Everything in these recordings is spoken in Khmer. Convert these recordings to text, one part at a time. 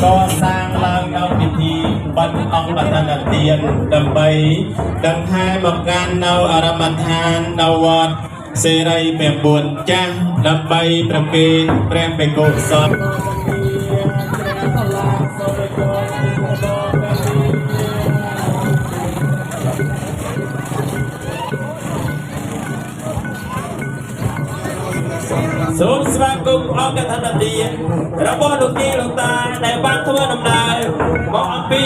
ก็สร้างឡើង នៅ ពិធី បិណ្ឌ អង្គបឋនទាន ដើម្បី ដង្ហែមកកាន់ នៅ អារម្មណ៍ឋាន នៅ វត្ត សេរី 9 ចាស់ ដើម្បី ប្រគេន ព្រះបេកុសល សូមស្វាគមន៍អង្គកឋិនទានរបស់លោកយាយលោកតាដែលបានធ្វើដំណើរមកអំពី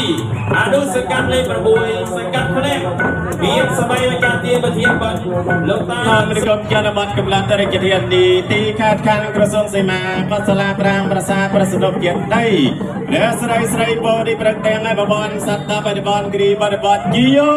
អនុសកម្មលេខ 6 សង្កាត់ភ្នែកមានសម័យអាចារ្យទានប្រធានបទលោកតានិគមចន្ទបតកំឡុងតរិកធានីទីខេត្តខណ្ឌក្រសួងសីមាកសាលាប្រាំប្រាសាទប្រសិទ្ធភាពដីព្រះស្រីស្រីបរិប្រទាំងឯបវនសត្វបរិបនគ្រីបរិបតជីយោ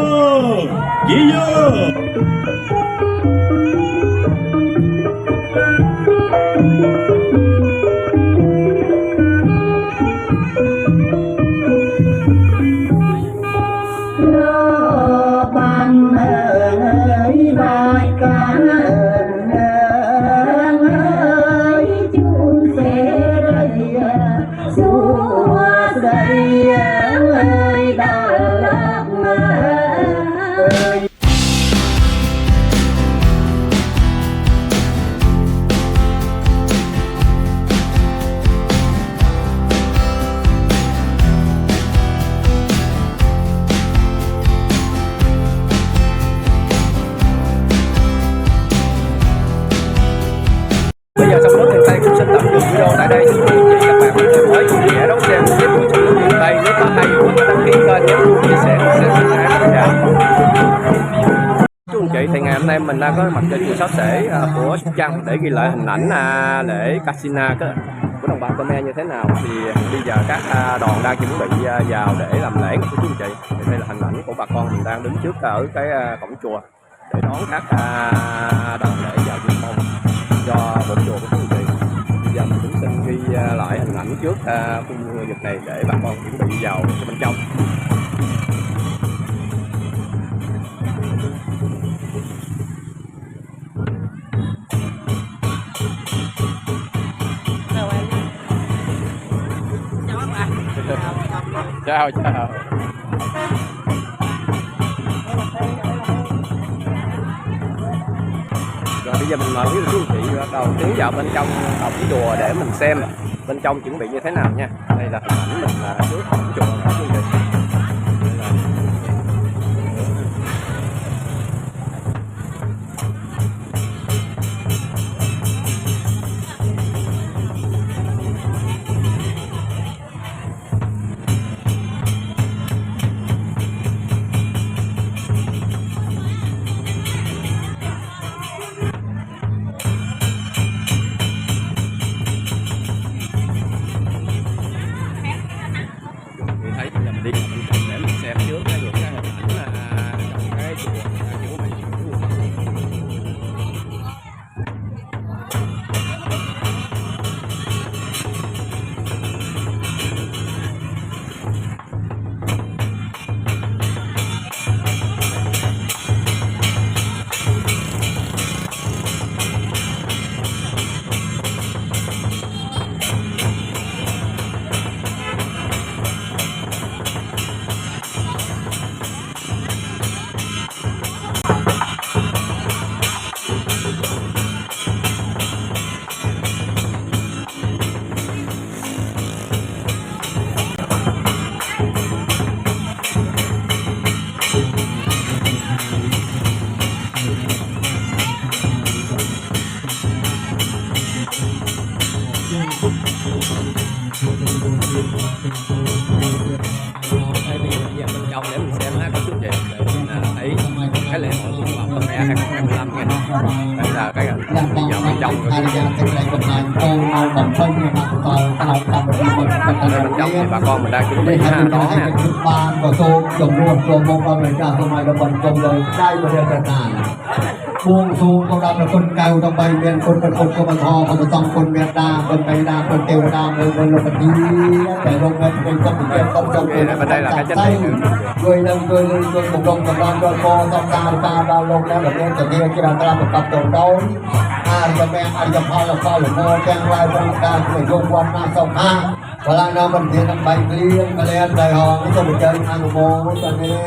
Bây giờ trong nước miền Tây cũng sẽ tập trung video tại đây thì các bạn mới chia sẻ đón xem tiếp của trong nước miền Tây nếu có hay muốn đăng ký kênh nhớ luôn chia sẻ chú anh chị thì ngày hôm nay mình đang có mặt trên chùa Sáu Sể của Sóc Trăng để ghi lại hình ảnh lễ Casina của đồng bào Khmer như thế nào thì bây giờ các đoàn đang chuẩn bị vào để làm lễ của chú anh chị. Thì đây là hình ảnh của bà con mình đang đứng trước ở cái cổng chùa để đón các đoàn lễ vào chuyên môn cho bộ chùa của quý vị. Bây giờ mình cũng xin ghi lại hình ảnh trước khu vực này để bà con chuẩn bị vào bên trong. Chào chào. Rồi bây giờ mình mời quý vị bắt đầu tiến vào bên trong cổng chùa để mình xem bên trong chuẩn bị như thế nào nha. Đây là hình ảnh mình trước cổng chùa đó quý vị. Đi để mình xem trước cái những cái hình ảnh trong cái chùa chuẩn bị. Đây bây giờ bên trong để mình xem có chút gì để mình thấy cái lễ hội của Khmer 2025 nha. Đây là cái bây giờ bên trong rồi. Đây bên trong thì bà con mình đang chuẩn bị đón nè. Buông xuống câu đọc là con cao trong bay bên con không có bằng ho không có tông con mẹ đa con bay đa con tiêu đa người là mình đi để không nên mình không bị kẹt không trong bên đây là cái chân tay người một đồng cầm đòn rồi co trong ta bao lâu đã được lên từ kia khi đang ta một cặp đầu đấu ai cho mẹ ai choพ่อlà mơ trang lai trong ta người dùng quan na sông ha เวลาเราบันเทิงไปเลี้ยงมาเลี้ยงใจหองก็ไปเจอทางโมตอนนี้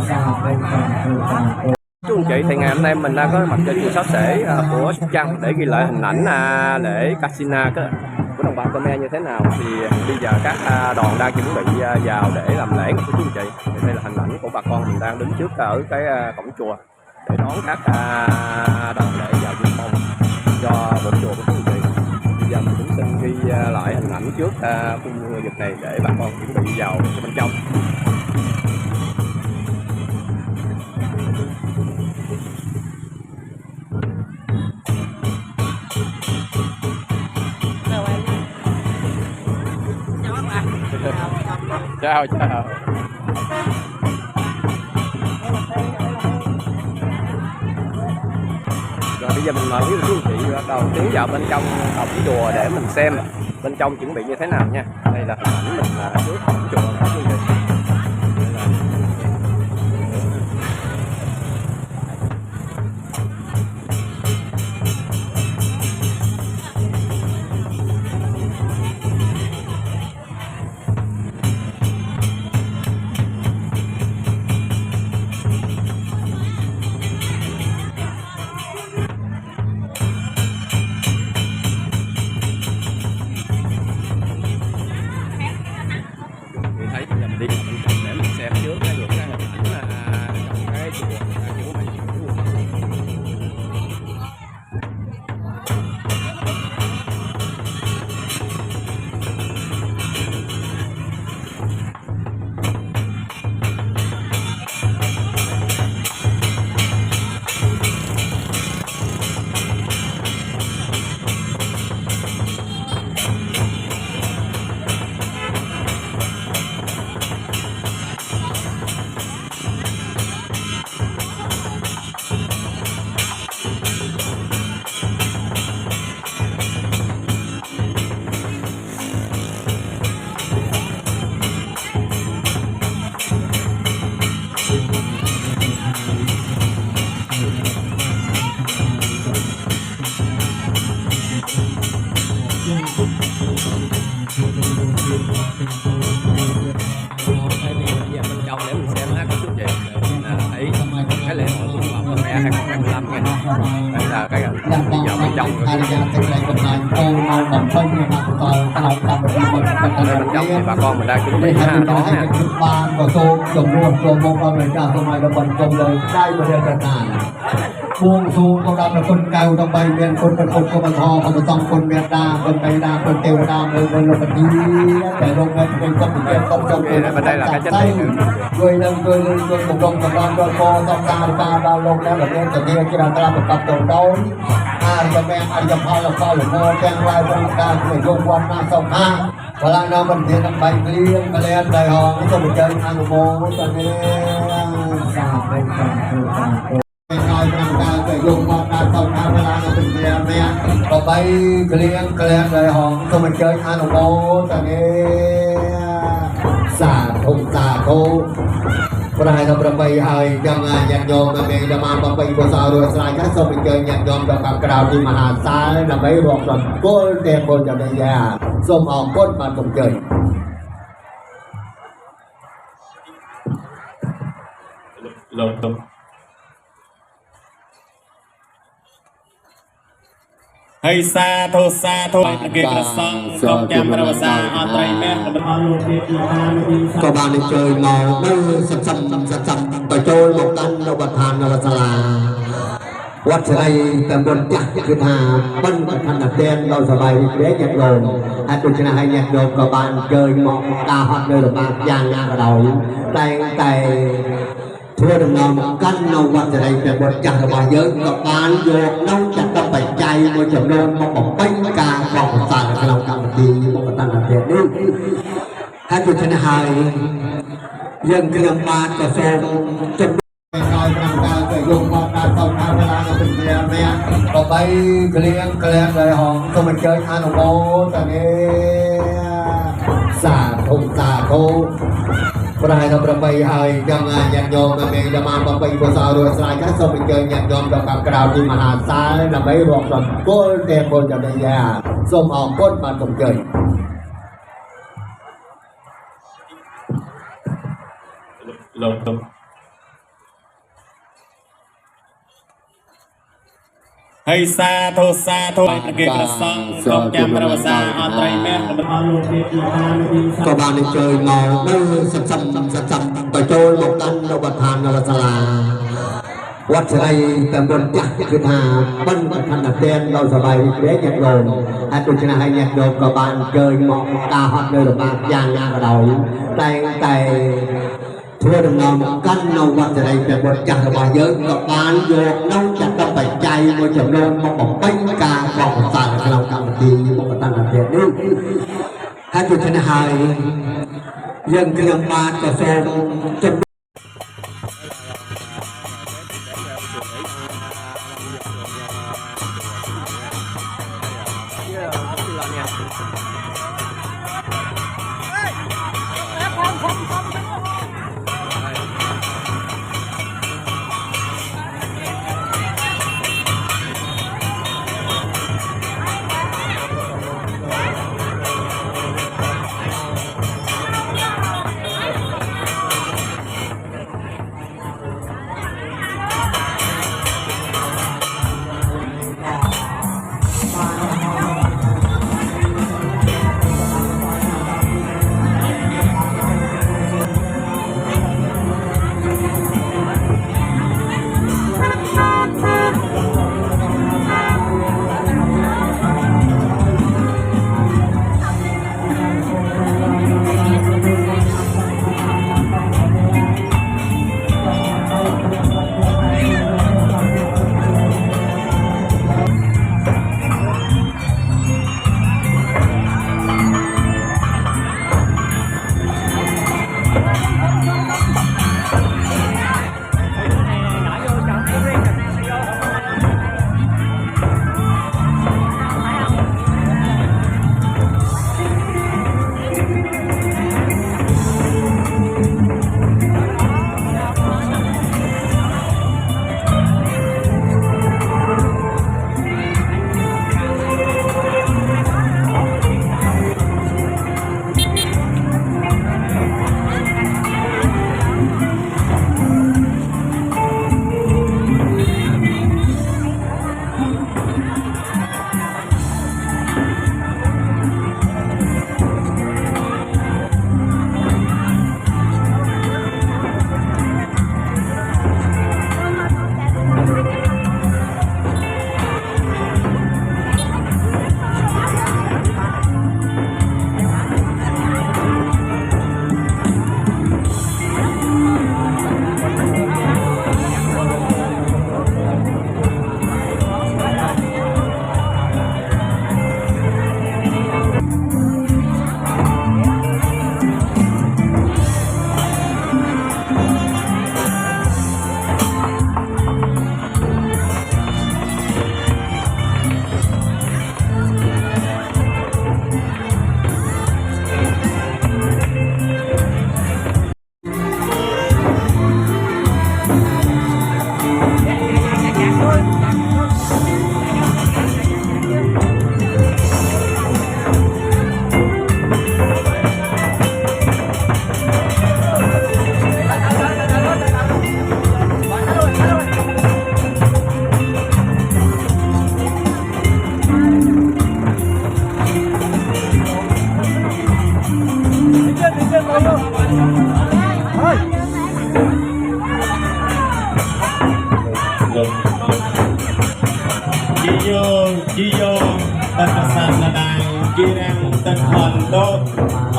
สาธุสาธุสาธุ Chú anh chị thì ngày hôm nay mình đã có mặt trên chùa Sáu Sể của Sóc Trăng để ghi lại hình ảnh lễ Casina của đồng bào Khmer như thế nào. Thì bây giờ các đoàn đang chuẩn bị vào để làm lễ của chú anh chị. Thì đây là hình ảnh của bà con mình đang đứng trước ở cái cổng chùa để đón các đoàn lễ vào viên phong cho bộ chùa của chú anh chị. Bây giờ mình cũng xin ghi lại hình ảnh trước khu vực này để bà con chuẩn bị vào bên trong. Chào chào. Rồi bây giờ mình mời quý anh chị bắt đầu tiến vào bên trong cổng chùa để mình xem bên trong chuẩn bị như thế nào nha. Đây là hình ảnh mình trước cổng chùa đó quý vị. Thấy bây giờ mình đi vào bên trong để mình xem trước những cái hình ảnh trong cái chùa chuẩn bị. Bây giờ bên trong để mình xem các chú chị thấy cái lễ hội của đồng bào Khmer 2025 này. Đây là cái bây giờ bên trong đây bên trong thì bà con mình đang chuẩn bị đón nè. Buông xuống con đam là con cao trong bay miền conเป็นคนcon thò conต้องคนเมียดาคนไปดาคนเตียวดาคนเราเป็นที่แต่ลงเงินเป็นคนเก็บต้องจำเป็นด้วยmột đồng đồng đam đôi co trong ta đau lôngแล้วแบบนี้จะเนี่ยที่เราตามกับตรงโดนจะแม่จะพอเราเข้าหรือโม่แกงลายบริการเหมือนยงวันมาส่งมาเวลาเราบันเทิงไปเลี้ยงมาเลี้ยงใจหองก็ไปเจอทางโมตอนนี้สาธุสาธุสาธุnói rằng ta phải dùng một ta không ta phải làm được việc này có bay clear rồi họ không mình chơi ăn đồ bố ta nghe xả thùng Pernah kita berbaik hari jangan yang jom kami dalam berbaik besar dua selagi so kita yang jom dalam kerana di mana saya dalam baik ruang dan kol tempo jadi ya semua pun macam chơi lồng hay xa thô kia là xong không chạm vào xa ở đây mẹ có bạn đi chơi màu mưa sập và trôi một căn đâu bật hàn đâu bật làวัดไทยตำบลจักรคือทาปั้นกับทันดัดเดนเราสบายเด็กยัดโยมให้ตุชนะให้ยัดโยมกับบานเกยมองตาฮอดเลยหรือบานยางงานกับเราแต่ทั่วดำนองกันเราวัดไทยตำบลจักรสบายเยอะกับบานโยมน้องจักรต้องไปใจมวยจำนวนมาบอกเป็นการบอกภาษาในเราทำดีบอกตันดัดเดนนี่ให้ตุชนะให้ยังเตรียมบานกับโซนจนnói rằng ta phải dùng một ta không ta phải làm được việc này có bay clear rồi họ không mình chơi ăn đồ bố ta nghe xả thùng Pernah kita berbaik hari jangan yang jom kami dalam berbaik besar dua selagi so kita yang jom dalam kerana di mana saya dalam baik ruang dan kol tempo jadi ya semua pun macam chơi ลงตรงให้ซาโทเกิดประสงค์กองจำประวัติศาสตร์อัตไรแม่ก็บานในเจอเมาเนื้อสัมต่อโจยบอกกันเราประทานเราสลาวัดไรแต่บนจักคือหาปั้นขนาดเด่นเราสบายเด็กอยากโดนให้ตุชนะให้อยากโดนก็บานเจอมองตาฮอดเลยหรือบางอย่างงานเราแต่ทั่วดำเนินกันเราวัดไรแต่บนจักสบายเยอะกับบานโยกน้องจักต้องไปใจมันจะโดนมองบอกไปกาบอกสารเราทำทีบอกตั้งแต่เด็กนี่ให้ตุชนะให้ยังเตรียมมาจะโซนจนจีโยตัดสันนาดายกีแรงตัดผ่อนโต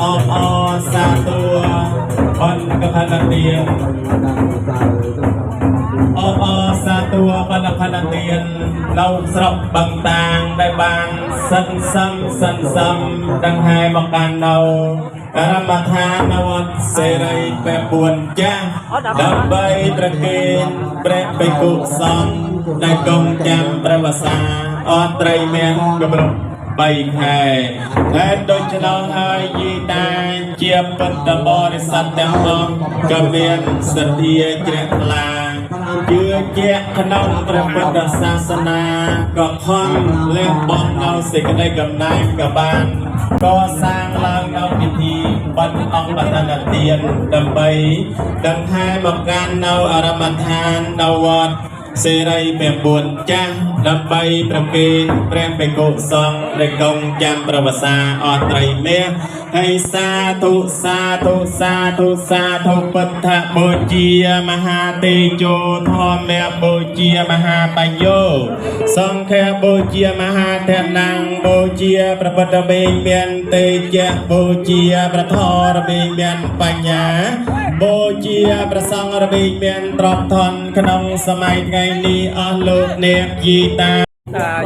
อซาตัวผ่อนกับพนันเตียนซาตัวผ่อนกับพนันเตียนเราสรบบางต่างได้บางสันซ้ำดังไฮบังการเราการมาทานวัดเสรีแปรปวนจ้างดับใบตะเกียนแปรไปกุศลได้กองจำประวัติศาสตร์อตรเมียนกบฏใบแห่และโดยจะน้องให้ยีตาเจียบปัตตบริษัทแตงมองกเบียนสตีเจริญลาเยือเจียขนมพระพุทธศาสนาก็พ้องเล่นบอลเอาสิ่งใดกับนายกับบ้านก็สร้างเล่าเอาพิธี ban ông bà thân là tiền đầm bầy đầm hai bậc gan nâu aramathan nâu vọt xê ray bèm buồn cha đầm bầy bèm kê bèm bèm cổ song để công chăm bà bà sa ọt trầy mê hay sa thu sa thu sa thu sa thu bật thạ bồ chia maha tê chô thò mẹ bồ chia maha bành yô song khe bồ chia maha thẹn năng bồ chia bà bật bê miền tê chẹ bồ chia bà thò bê miền bành nhá bồ chia bà song bê miền trọp thon khăn ông sa mai ngày ni on lột nẹp di ta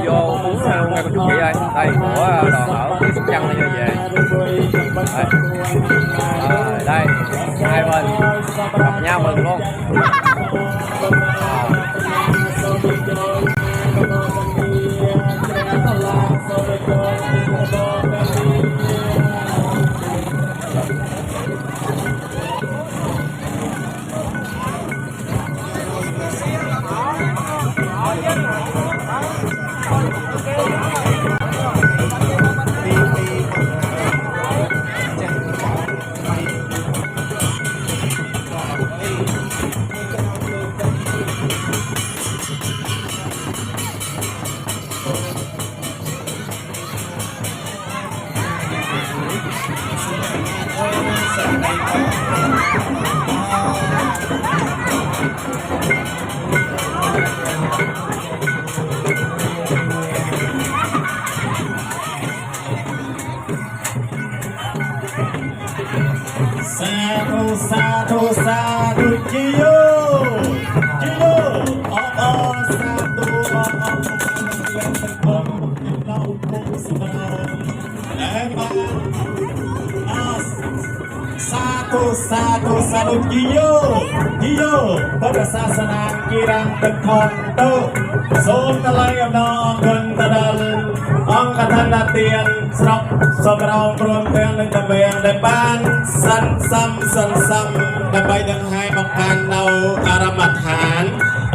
vô muốn nghe con chú chị ơi đây của đoàn ở phía Sóc Trăng này về đây hai bên gặp nhau mừng luôn sa thu chi yo sa thu sa thu chi yo pada sasana kirang tekon tu som talai amno kun tadal ong kathan latian srok sobrang pron teng nang tabayang depan san dabai dang hai makan nau aramathan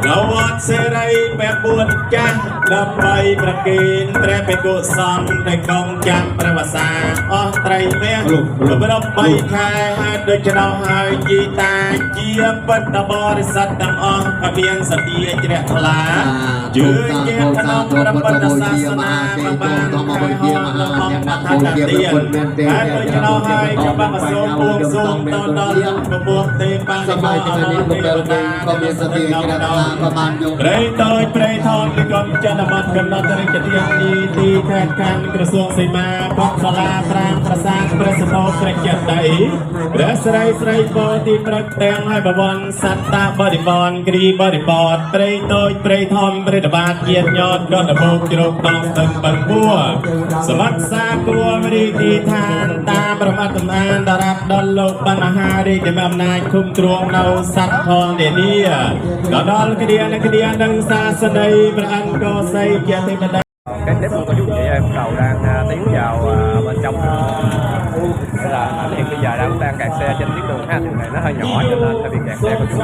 lawat serai pebun cah dabai prakin tre pegu som dai kong jam pravasa oh trai meh beberap bai khai haiដូចចំណោហើយជីតាជាពិតដល់បរិស័ទទាំងអស់ក៏មានសតិជ្រះថ្លាជឿជាក់ក្នុងព្រះពុទ្ធសាសនាបានមកជាមហាអង្គថាទានហើយដូចចំណោហើយក៏បានសូមពួងសូមដល់ពពុទ្ធទេបានសម័យថ្ងៃនេះបុគ្គលក៏មានសតិជ្រះថ្លាក៏បានយកព្រៃតូចព្រៃធំពីកុំចន្ទបត្តិកំណត់រិទ្ធិទានទីខេត្តកាន់ក្រសួងសីមាបកសាលាប្រាង្គប្រាសាទព្រះសណោព្រះចិត្តដីព្រះស្រីបទីប្រឹកទាំងឲ្យបវរសត្តាបរិបនគ្រីបរិបតព្រៃតូចព្រៃធំព្រៃតបាតញាតញតក៏ដបោកជ្រោកដល់ស្ទឹងបឹងបួសមត្ថសាគួររីទីឋានតាមប្រមាទមានតារាប់ដល់លោកបណ្ណហារីដែលមានអំណាចឃុំទ្រង់នៅសត្វផងនានាក៏ដល់គ្រានឹងសាសនាព្រះអង្គក៏ស័យជាទេវតាcái clip của chú chị em đầu đang tiến vào bên trong là hiện bây giờ đang kẹt xe trên tuyến đường ha, đường này nó hơi nhỏ cho nên phải bị kẹt xe của chú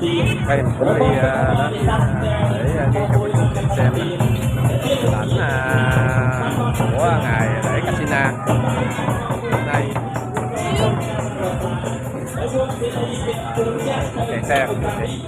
chị. Đây mình cũng đi đó để ghi cho quý vị xem hình ảnh của ngày lễ Katrina đây kẹt xe của chú chị.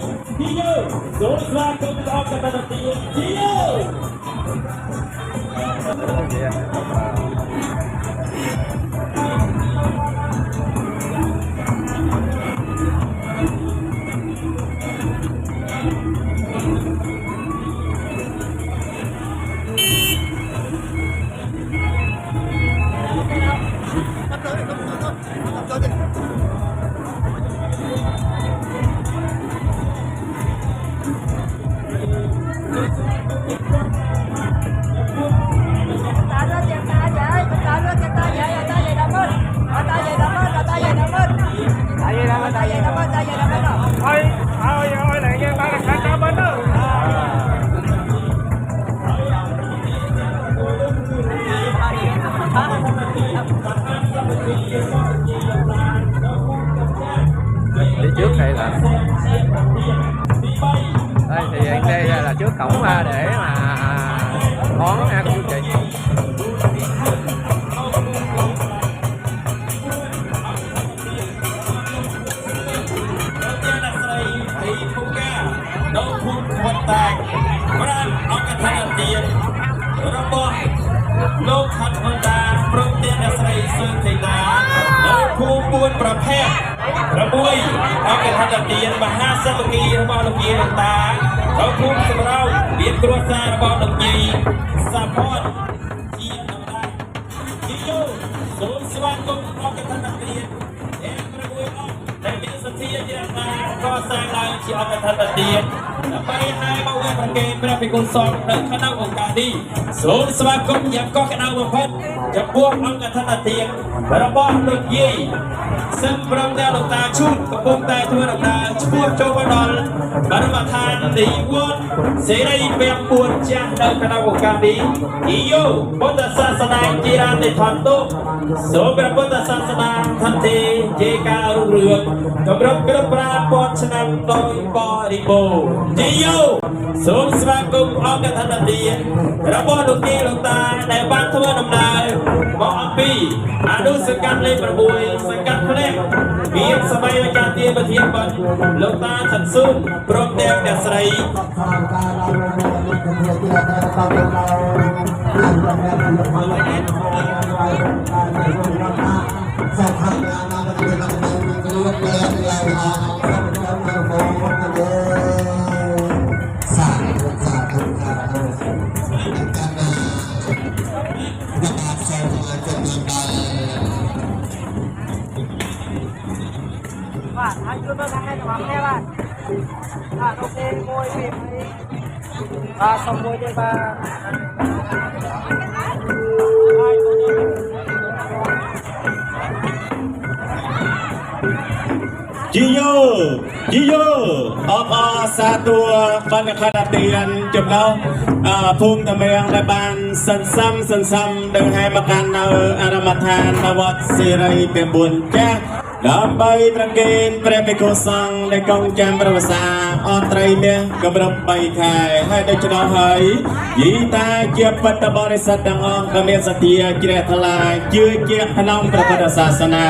Đi trước đây là đây thì đây là trước cổng để mà đón cô chú chị. នៅភូមិវត្តតែប្រាំអង្គធនទានរបស់លោកខណ្ឌវណ្ដាព្រមទាំងអ្នកស្រីសឿនធីតានៅភូមិ4ប្រភេទ6អង្គធនទានមហាសាមគ្គីរបស់លោកយាយលោកតានៅភូមិសម្រោងមានគ្រួសាររបស់លោកយាយសាផតជាដំណើរជីយោសូមស្វាគមន៍អង្គធនទានទាំង6អង្គដែលមានសទ្ធាជ្រះថ្លាកសាងឡើងជាអង្គធនទានដើម្បីឲ្យមកវិញប្រកេនព្រះភិក្ខុសង្ឃនៅក្នុងឱកាសនេះសូមស្វាគមន៍យ៉ាងកក់ក្ដៅបំផុតចំពោះអង្គធនទានរបស់លោកយាយសម្រាប់អ្នកលោកតាឈូតកំពុងតែធ្វើដំណើរឆ្ពោះចូលមកដល់បរមឋាននិវត្តន៍សេរីព្រះពួនចាស់នៅក្នុងឱកាសនេះជីយោពុទ្ធសាសនាជារានិធនតុសូមព្រះពុទ្ធសាសនាថន្ទេជាការរុងរឿងកម្រិតគ្រប់ប្រាពាន់ឆ្នាំដោយបរិបូរណ៍ជីយោសូមស្វាគមន៍អង្គធនទានរបស់លោកយាយលោកតាដែលបានធ្វើដំណើរមកអំពីអនុសង្កាត់លេខ6សង្កាត់ភ្នែកមានសម័យអាចារ្យទានប្រធានបទលោកតាឋិនស៊ូមព្រមទាំងអ្នកស្រីបាទហើយជួយមើលខាងនេះទាំងអស់គ្នាបាទអូខេមួយពីបាទសុំមួយទៀតបាទជីយោអបអសាទរបណ្ឌខណ្ឌទានចំណោះភូមិតំរៀងដែលបានសន្សំដឹងឲ្យមកកាន់នៅអារម្មណ៍ឋានវត្តសេរី9ចាស់ដើម្បីប្រគេនព្រះភិក្ខុសង្ឃដែលកងចាំប្រវសាអស់ត្រីមាសកម្រិត3ខែហើយដូច្នោះហើយយីតាជាបត្តបរិស័ទទាំងអស់ក៏មានសទ្ធាជ្រះថ្លាជឿជាក់ក្នុងព្រះពុទ្ធសាសនា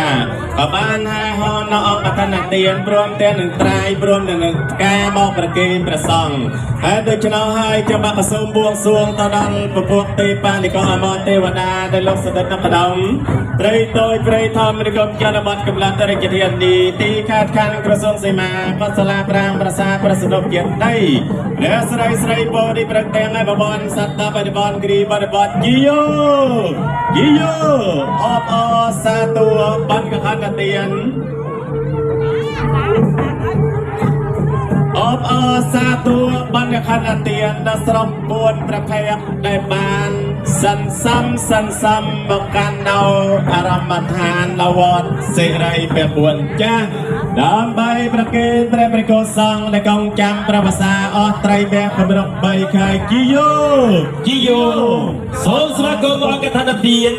ក៏បានហែហោនៅអង្គធនទានព្រមទាំងនឹងត្រាយព្រមទាំងនឹងការមកប្រគេនព្រះសង្ឃហើយដូច្នោះហើយចាំបាក់សូមបួងសួងទៅដល់ពពួកទេបានិកអមរទេវតាដែលលោកសដិតក្តោមព្រៃតូចព្រៃធម្មនិគមចន្ទបតកំឡុងរាជធានីទីខេត្តខណ្ឌក្រសួងសីមាបសាលាប្រាំងប្រាសាទប្រសិទ្ធភាពដីព្រះស្រីពោធិប្រទាំងឯបបនសត្វបរិបនគ្រីបរិបតជីយោអបអសាទរបណ្ឌខណ្ឌទានអបអសាទរបណ្ឌខណ្ឌទានដល់ស្រុក4ប្រភេទដែលបានសន្សំមកកាន់នៅអារម្មណ៍ឋានវត្តសេរី9ចាស់ដើម្បីប្រគេនព្រះភិក្ខុសង្ឃដែលកងចាំប្រវសាអស់ត្រីមាសកម្រិត3ខែជីយោសូមស្វាគមន៍អង្គធនទាន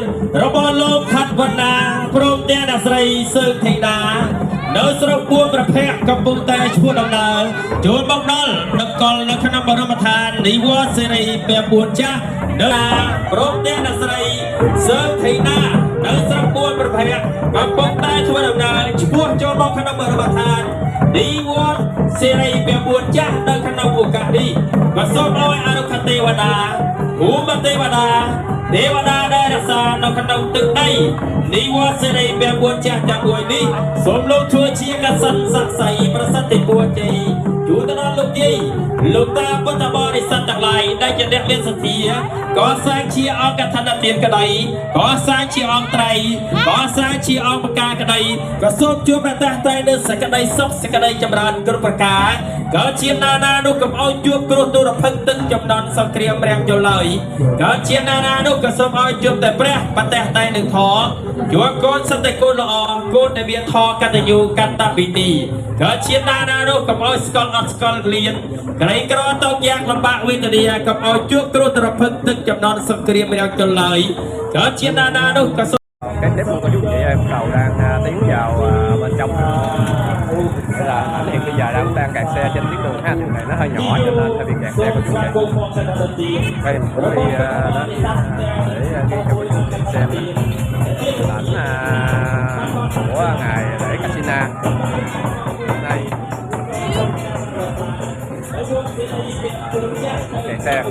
របស់លោកខណ្ឌវណ្ណាព្រមទាំងអ្នកស្រីសឿនធីតានៅស្រុកពួរប្រភេទកំពុងតែឈ្មោះដំណើរចូលមកដល់នគរនៅក្នុងបរមឋាននិវត្តន៍សេរី9ចាស់នៅព្រមទាំងអ្នកស្រីសឿនធីតានៅស្រុកពួរប្រភេទកំពុងតែធ្វើដំណើរឈ្មោះចូលមកក្នុងបរមឋាននិវត្តន៍សេរី9ចាស់នៅក្នុងឱកាសនេះក៏សូមឲ្យអនុខទេវតាភូមិទេវតាដែលរក្សានៅក្នុងទឹកដីនិវត្តន៍សេរី9ចាស់ទាំង1នេះសូមលោកធ្វើជាកសិណស័ក្តិសិទ្ធិប្រសិទ្ធិពួរជ័យជួនទៅដល់លោកយាយលោកតាពុទ្ធបរិស័ទទាំងឡាយដែលជាអ្នកមានសទ្ធាក៏សាងជាអង្គធនទានក្តីក៏សាងជាអង្គត្រីក៏សាងជាអង្គបកាក្តីក៏សូមជួបប្រទះតែនៅសេចក្តីសុខសេចក្តីចម្រើនគ្រប់ប្រការក៏ជាណានោះកុំឲ្យជួបគ្រោះទុរភិក្ខទឹកចំនួនសង្គ្រាមរាំងយល់ឡើយក៏ជាណានោះក៏សូមឲ្យជួបតែព្រះប្រទះតែនឹងធម៌ជួបកូនសត្វតែកូនល្អកូនដែលមានធម៌កតញ្ញូកតវិធីក៏ជាណានោះកុំឲ្យស្កល់អត់ស្កល់លៀនក្រីក្រតោកយ៉ាងលំបាកវេទនាកុំឲ្យជួបគ្រោះទុរភិក្ខទឹកចំនួនសង្គ្រាមរាំងយល់ឡើយក៏ជាណានោះក៏cái clip của chú chị em đầu đang tiến vào bên trong là ảnh hiện bây giờ đang kẹt xe trên tuyến đường ha, đường này nó hơi nhỏ cho nên hơi bị kẹt xe của chú chị. Đây mình cũng đi đến để ghi cho quý vị xem hình ảnh của ngày lễ Casina hôm nay. Kẹt xe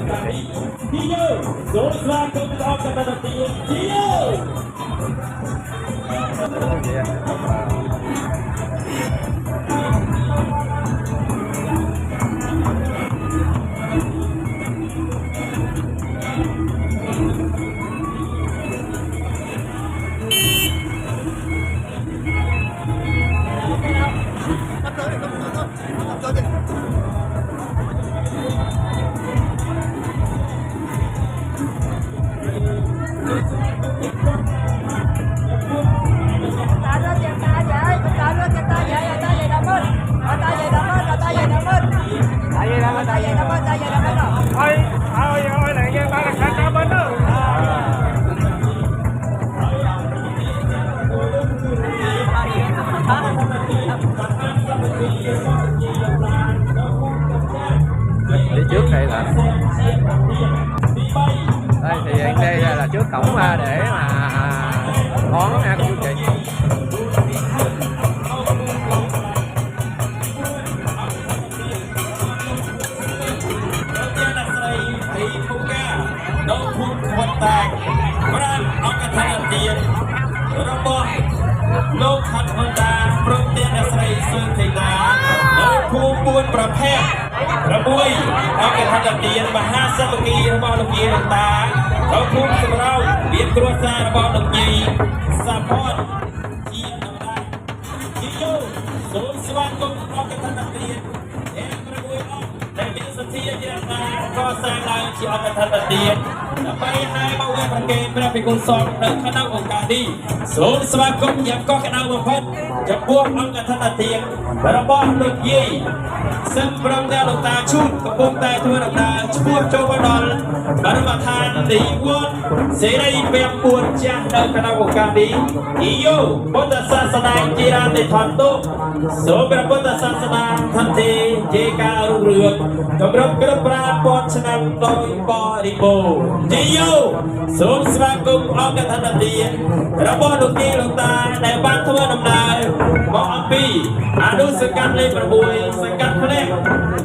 đi trước đây là đây thì đây là trước cổng để mà đón nha quý chị.លោកខណ្ឌបណ្ដាព្រមទាំងអ្នកស្រីសឿនធីតានៅភូមិ4ប្រភេទ6អង្គខណ្ឌទានមហាសព្វគីរបស់លោកយាយលោកតានៅភូមិសម្រោងមានគ្រួសាររបស់លោកយាយសាផតជាដំណើរជីយោសូមស្វាគមន៍អង្គខណ្ឌទាន6អង្គដែលមានសទ្ធាជ្រះថ្លាកសាងឡើងជាអង្គខណ្ឌទានដើម្បីឲ្យមកវិញប្រកេនព្រះភិក្ខុសង្ឃនៅក្នុងឱកាសនេះសូមស្វាគមន៍យ៉ាងកក់ក្ដៅបំផុតចំពោះអង្គធនទានរបស់លោកយាយซึ่งព្រមទាំងលោកតាឈូតកំពុងតែធ្វើដំណើរឆ្ពោះចូលមកដល់បរមឋាននិវត្តន៍សេរីពាំពួនចាស់នៅក្នុងឱកាសនេះគីយោពុទ្ធសាសនាជារាតិធនតុសូមព្រះពុទ្ធសាសនាធនទេជាការរុងរឿងកម្រិតគ្រប់ប្រាពាន់ឆ្នាំដោយបរិបូរណ៍គីយោសូមស្វាគមន៍អង្គធនទានរបស់លោកយាយលោកតាដែលបានធ្វើដំណើរមកអំពីអនុសង្កាត់លេខ6សង្កាត់ភ្នែក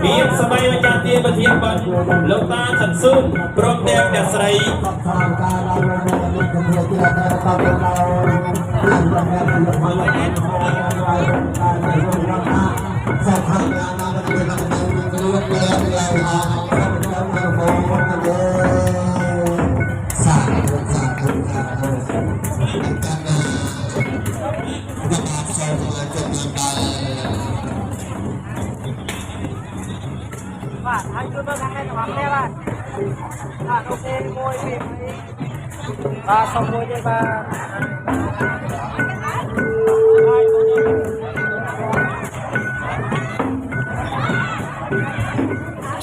មានសម័យអាចារ្យទានប្រធានបទលោកតាខិនស៊ូនព្រមទាំងអ្នកស្រីបាទហើយជួយទៅខាងនេះរបស់គ្នាបាទអូខេមួយពីបាទសុំមួយទេបាទ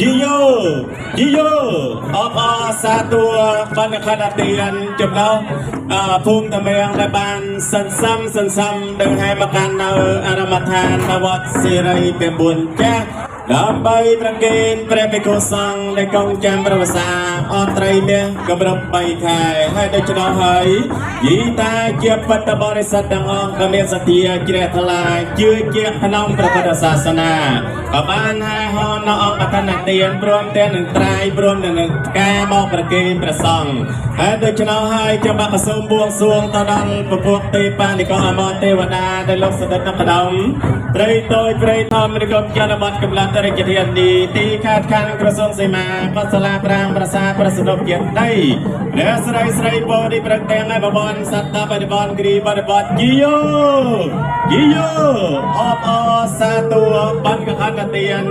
ជីយោអបអសាទរបណ្ឌខណ្ឌទានចំណោះភូមិតំរៀងដែលបានសន្សំដឹងឲ្យមកកាន់នៅអារម្មណ៍ឋានវត្តសេរី9ចាស់ដើម្បីប្រកេនព្រះភិក្ខុសង្ឃដែលកងចាំប្រវត្តិសាស្ត្រអត់ត្រីមាសកម្រិត3ខែហើយដូច្នោះហើយយីតាជាបត្តបរិស័ទទាំងអង្គដែលមានសទ្ធាជ្រះថ្លាជឿជាក់ក្នុងព្រះពុទ្ធសាសនាក៏បានហើយហោនៅអង្គអធនទានព្រមទាំងនឹងត្រាយព្រមទាំងនឹងការមកប្រកេនព្រះសង្ឃហើយដូច្នោះហើយចាំបាក់សូមបួងសួងទៅដល់ពពួកទេបានិកអមរទេវតាដែលលោកសដិទ្ធផ្ដំព្រៃតូចព្រៃធម្មនិកមចន្ទបត្តិកម្លាំងរាជធានីទីខាត់ខាងក្រសួងសីមាកសាលាប្រាំងប្រាសាទប្រសិទ្ធភាពដីអ្នកស្រីបរិប្រទាំងឯបបនសត្វបរិបនគ្រីបរិបត្តិជីយោអបអសាទរបណ្ឌខណ្ឌទាន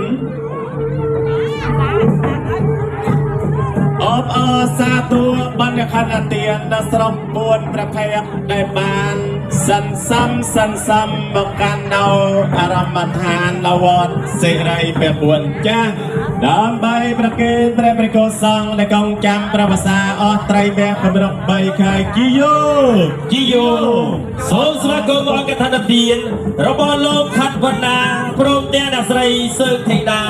អបអសាទរបណ្ឌខណ្ឌទានដល់ស្រុក4ប្រភេទដែលបានសន្សំមកកាន់នៅអារម្មណ៍ឋានវត្តសេរី9ចាស់ដើម្បីប្រកេនព្រះភិក្ខុសង្ឃដែលកងចាំប្រវត្តិសាស្ត្រអស់ត្រីមាសកម្រិត3ខែជីយោសូមស្វាគមន៍អង្គធនទានរបស់លោកខណ្ឌវណ្ណាព្រមទាំងអ្នកស្រីសឿនធីតា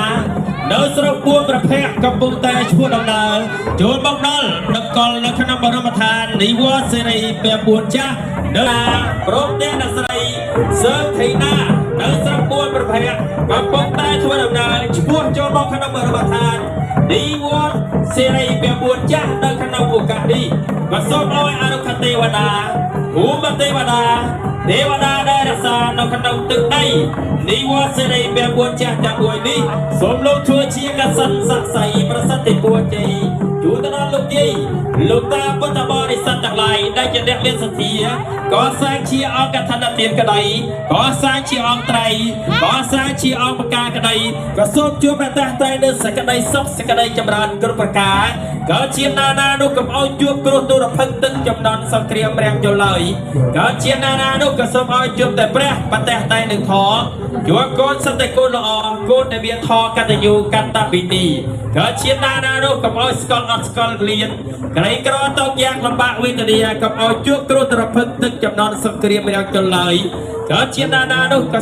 នៅស្រុកពួរប្រភេទកំពុងតែឈ្មោះដំណើរចូលមកដល់នគរនៅក្នុងបរមឋាននិវត្តន៍សេរី9ចាស់នៅព្រមទាំងអ្នកស្រីសឿនធីតា នៅស្រុកពួនប្រភេទកំពុងតែធ្វើដំណើរឆ្ពោះចូលមកក្នុងបរិបទឋានទីវត្តសេរី9ចាស់នៅក្នុងឱកាសនេះក៏សូមឲ្យអនុខទេវតាភូមិទេវតាទេវតាដែលរក្សានៅក្នុងទឹកដីនិវត្តសេរី9ចាស់ទាំងមួយនេះសូមលោកធ្វើជាកសិណស័ក្តិសិទ្ធិប្រសិទ្ធិពួរជ័យជួនទៅដល់លោកយាយលោកតាពុទ្ធបរិស័ទទាំងឡាយដែលជាអ្នកមានសទ្ធាក៏សាងជាអង្គកថាទានក្តីក៏សាងជាអង្គត្រីក៏សាងជាអង្គបកាក្តីក៏សូមជួបប្រទះត្រីនៅសក្តីសុខសក្តីចម្រើនគ្រប់ប្រការក៏ជាណានានោះកុំឲ្យជួបគ្រោះទុរភិក្សទឹកចំនួនសង្គ្រាមរាំងយល់ឡើយក៏ជាណានានោះក៏សូមឲ្យជួបតែព្រះប្រទះតែនឹងធម៌ជួបកូនសត្វតែកូនល្អកូនដែលមានធម៌កតញ្ញូកតវិនីក៏ជាណានានោះកុំឲ្យស្កល់អត់ស្កល់ក្លៀនក្រីក្រតោកយ៉ាងលំបាកវេទនាកុំឲ្យជួបគ្រោះទុរភិក្សទឹកចំនួនសង្គ្រាមរាំងយល់ឡើយក៏ជាណានានោះក៏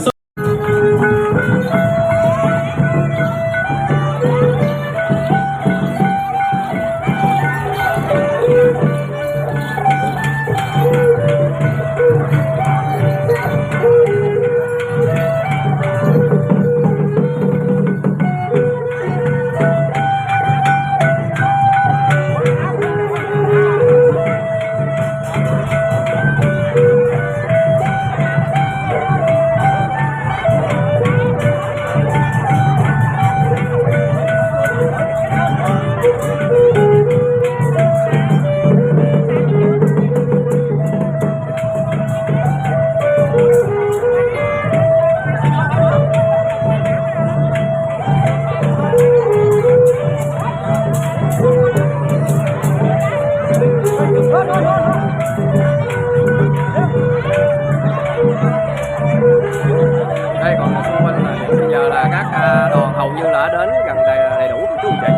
đây còn xung quanh là bây giờ là các đoàn hầu như là đến gần đầy đủ chú chị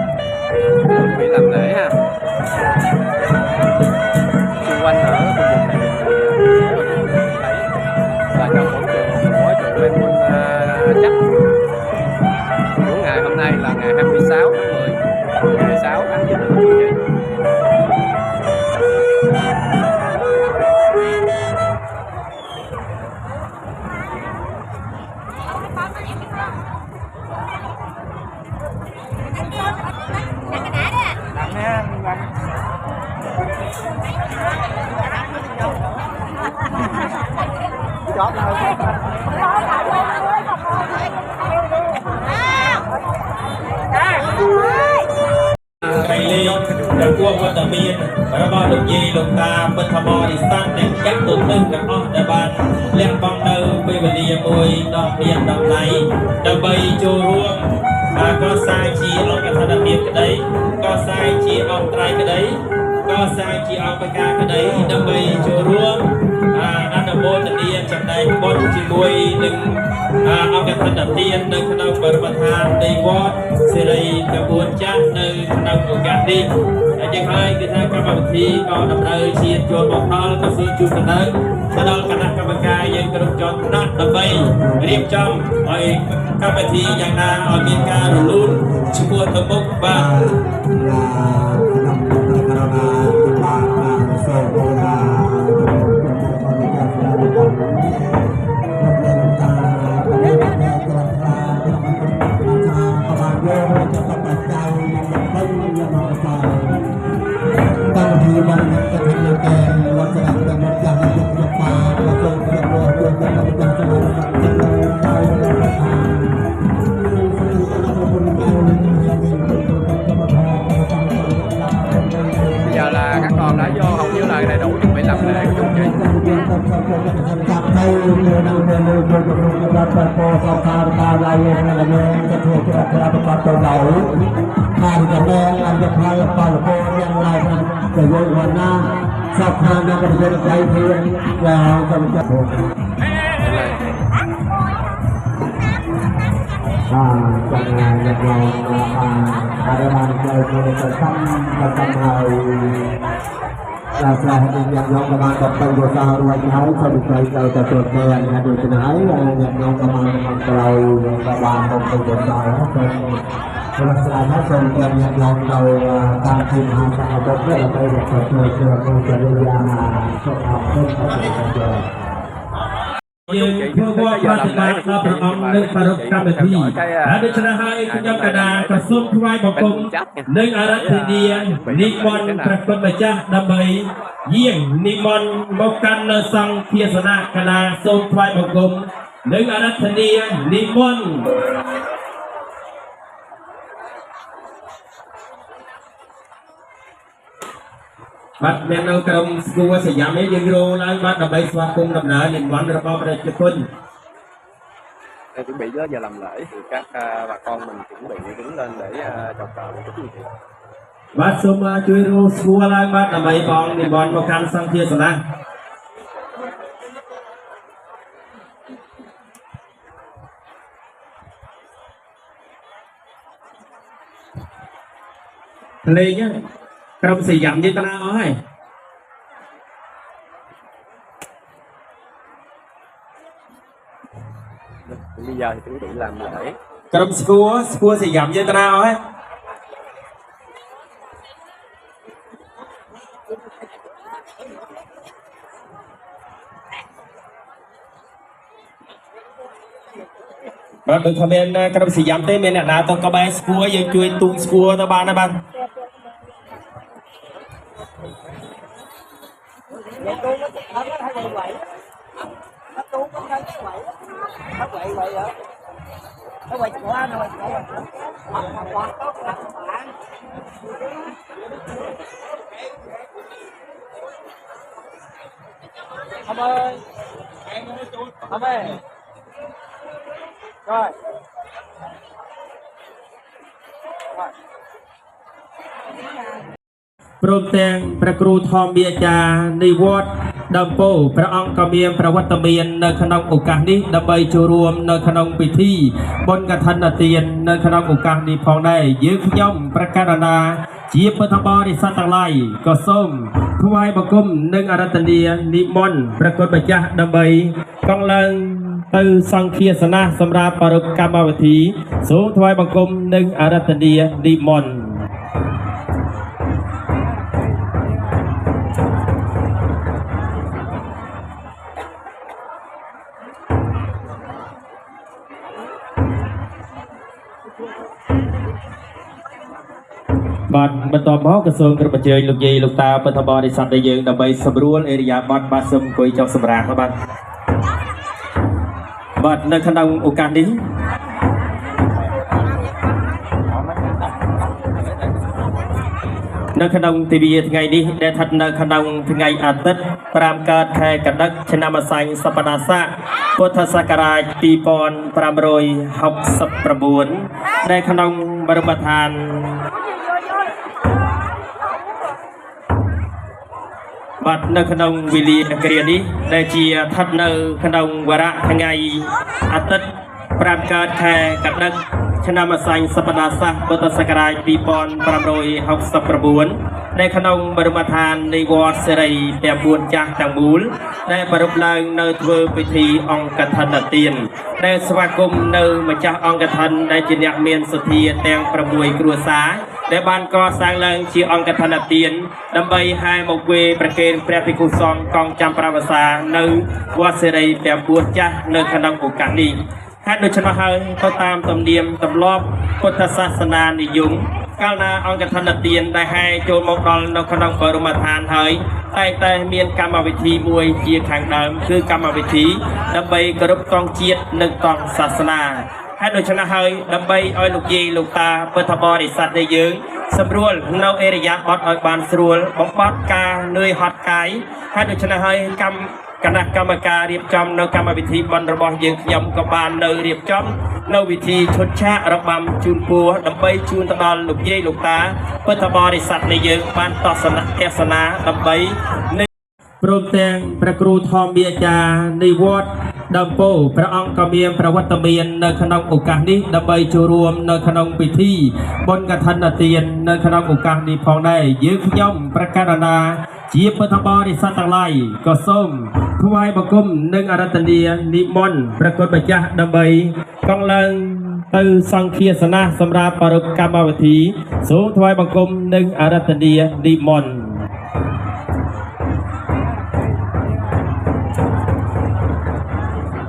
chuẩn bị làm lễ ha. Xung quanh ở khu vực này là trong quảng trường của trường Quang Minh chắc của ngày hôm nay là ngày 26 tháng 10 ngày 6 tháng 9 chú chị. Thầy Lê, đừng qua qua tờ miên, và bao được gì lục ta, bên thầm bò đi sát ném chắc tụt lưng gặp ốc đại bàn, lên bóng đâu, bây về lìa môi, đọc miên đọc lấy, đọc bay trô ruộng, có sai chi ông cái thằng đặc biệt cái đấy, có sai chi ông trai cái đấy, có sai chi ông cái ca cái đấy, đọc bay trô ruộng, ăn được bố thật điên chẳng đây, bố chỉ môi đừng ông cái thằng đặc biệt đừng khả năng bật bật hàn đầy vót, sẽ đây cả buồn chắc nơi khả năng của gạt đi. Chẳng haiคือถ้ากรรมวิธีก็ดำเนินชีพโจรบอกเขาก็ซื้อจุดนั้นถ้าเราคณะกรรมการยังกระจรนัดดำไปเรียบจำไอ้กรรมวิธีอย่างนาเอามีการรุ่นชิบวนตะมุกบ้างมันจะทำแกงวัฒนธรรมแต่มันยังยุบยับมาเราต้องเรียนรู้เรื่องการทำงานสมัยนั้นจะต้องใช้เวลาทำbây giờ là các con đã vô hầu như là đầy đủ chuẩn bị làm lễ của chú chị. Hãy subscribe cho kênh Ghiền Mì Gõ để không bỏ lỡ យើងធ្វើវត្តប្រតិបត្តិដល់ព្រះអង្គនៅប្ររពកម្មវិធីហើយដូច្នេះហើយខ្ញុំកណាក៏សូមថ្វាយបង្គំនិងអារាធនានិមន្តព្រះពុទ្ធម្ចាស់ដើម្បីយាងនិមន្តមកកាន់នៅសង្ឃាសនៈកណាសូមថ្វាយបង្គំនិងអារាធនានិមន្តបាត់មាននៅក្រុមស្គួរសយាមនេះយើងរោឡើងបាត់ដើម្បីស្វាគមន៍ដំណើរនិមន្តរបស់ប្រជាជន chuẩn bị đó giờ làm lễ thì các bà con mình chuẩn bị đứng lên để chào cờ một chút như thế. បាទសូមជួយរោស្គួរឡើងបាទដើម្បីបងនិមន្តមកកាន់សង្ឃាសនៈលេងក្រុមសយាមយេតនាអស់ហើយ Bây giờ thì chuẩn bị làm lễ. ក្រុមស្គួរសយាមយេតនាអស់ហើយ បាទដូចថាមានក្រុមសយាមទេមានអ្នកណាទៅក្បែរស្គួរយើងជួយទូងស្គួរទៅបានដែរបាទ Ông ơi, ông ơi, rồi, ព្រមទាំងព្រះគ្រូធម្មវិជ្ជានៃវត្តដើមពោព្រះអង្គក៏មានប្រវត្តិមាននៅក្នុងឱកាសនេះដើម្បីចូលរួមនៅក្នុងពិធីបុណ្យកឋិនទាននៅក្នុងឱកាសនេះផងដែរយើងខ្ញុំប្រកាសណាជាពុទ្ធបរិស័ទទាំងឡាយក៏សូមថ្វាយបង្គំនិងអារាធនានិមន្តព្រះគុណម្ចាស់ដើម្បីកង់ឡើងទៅសង្ឃាសនៈសម្រាប់ប្រារព្ធកម្មវិធីសូមថ្វាយបង្គំនិងអារាធនានិមន្ត បាទបន្តមកក្រសួងគ្រប់អញ្ជើញលោកយាយលោកតាពុទ្ធបរិស័ទដែលយើងដើម្បីសម្រួលអេរិយាបថបាទសូមអង្គុយចុះសម្រាប់បាទនៅក្នុងឱកាសនេះនៅក្នុងទិវាថ្ងៃនេះដែលស្ថិតនៅក្នុងថ្ងៃអាទិត្យ5កើតខែកដិកឆ្នាំអសាញ់សប្តាហ៍ស័កពុទ្ធសករាជ2569ដែលក្នុងបរិបទដ្ឋាន បាទនៅក្នុងវេលាគ្រានេះដែលជាស្ថិតនៅក្នុងវរៈថ្ងៃអាទិត្យ5កើតខែកដិកឆ្នាំអសាញ់សប្តាហ៍ស័កពុទ្ធសករាជ2569ដែលក្នុងបរិមដ្ឋាននៃវត្តសេរីទាំង4ចាស់ទាំងមូលដែលប្រារព្ធឡើងនៅធ្វើពិធីអង្គឋិនទានដែលស្វាគមន៍នៅម្ចាស់អង្គឋិនដែលជាអ្នកមានសទ្ធាទាំង6គ្រួសារ ដែលបានកសាងឡើងជាអង្គឋិនទានដើម្បីហែមកវេប្រគេនព្រះភិក្ខុសង្ឃកងចាំប្រវសា នៅវត្តសេរីទាំង4ចាស់នៅក្នុងឱកាសនេះ ហេតុដូច្នោះហើយទៅតាមទំនៀមទម្លាប់ពុទ្ធសាសនានិយមកាលណាអង្គឋិនទានដែលហែចូលមកដល់នៅក្នុងបរមដ្ឋានហើយតែមានកម្មវិធីមួយជាខាងដើមគឺកម្មវិធីដើម្បីគោរពតង់ជាតិនិងតង់សាសនា ហើយដូច្នេះហើយដើម្បីឲ្យលោកយាយលោកតាពុទ្ធបរិស័ទដែលយើងសម្រួលនៅអេរិយាបថឲ្យបានស្រួលបំបត្តិការនឿយហត់កាយហើយដូច្នេះហើយគណៈកម្មការរៀបចំនៅកម្មវិធីបន់របស់យើងខ្ញុំក៏បាននៅរៀបចំនៅវិធីឈុតឆាករបាំជូនពរដើម្បីជូនទៅដល់លោកយាយលោកតាពុទ្ធបរិស័ទនៃយើងបានទស្សនាដើម្បី ព្រមទាំងព្រះគ្រូធម្មវិជ្ជានៃវត្តដើមពោព្រះអង្គក៏មានប្រវត្តិមាននៅក្នុងឱកាសនេះដើម្បីចូលរួមនៅក្នុងពិធីបុណ្យកឋិនទាននៅក្នុងឱកាសនេះផងដែរយើងខ្ញុំប្រកាសណាជាពុទ្ធបរិស័ទទាំងឡាយក៏សូមថ្វាយបង្គំនិងអារាធនានិមន្តព្រះគុណម្ចាស់ដើម្បីកង់ឡើងទៅសង្ឃាសនៈសម្រាប់ប្រារព្ធកម្មវិធីសូមថ្វាយបង្គំនិងអារាធនានិមន្ត Hãy subscribe cho kênh Ghiền Mì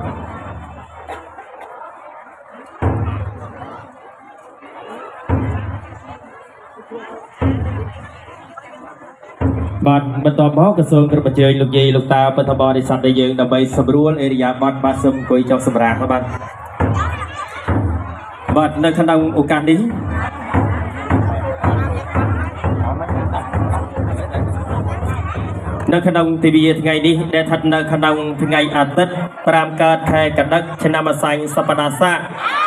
Gõ để không bỏ lỡ បាទបន្តមកក្រសួងគ្រប់បញ្ជើញលោកយាយលោកតាបឋមបរិស័ទដែលយើងដើម្បីសម្រួលអេរិយាប័ត្របាទសូមអង្គុយចុះសម្រាប់បាទនៅក្នុងឱកាសនេះនៅក្នុងទិវាថ្ងៃនេះដែលស្ថិតនៅក្នុងថ្ងៃអាទិត្យ5កើតខែកដិកឆ្នាំអសាញ់សប្តាហ៍ស័ក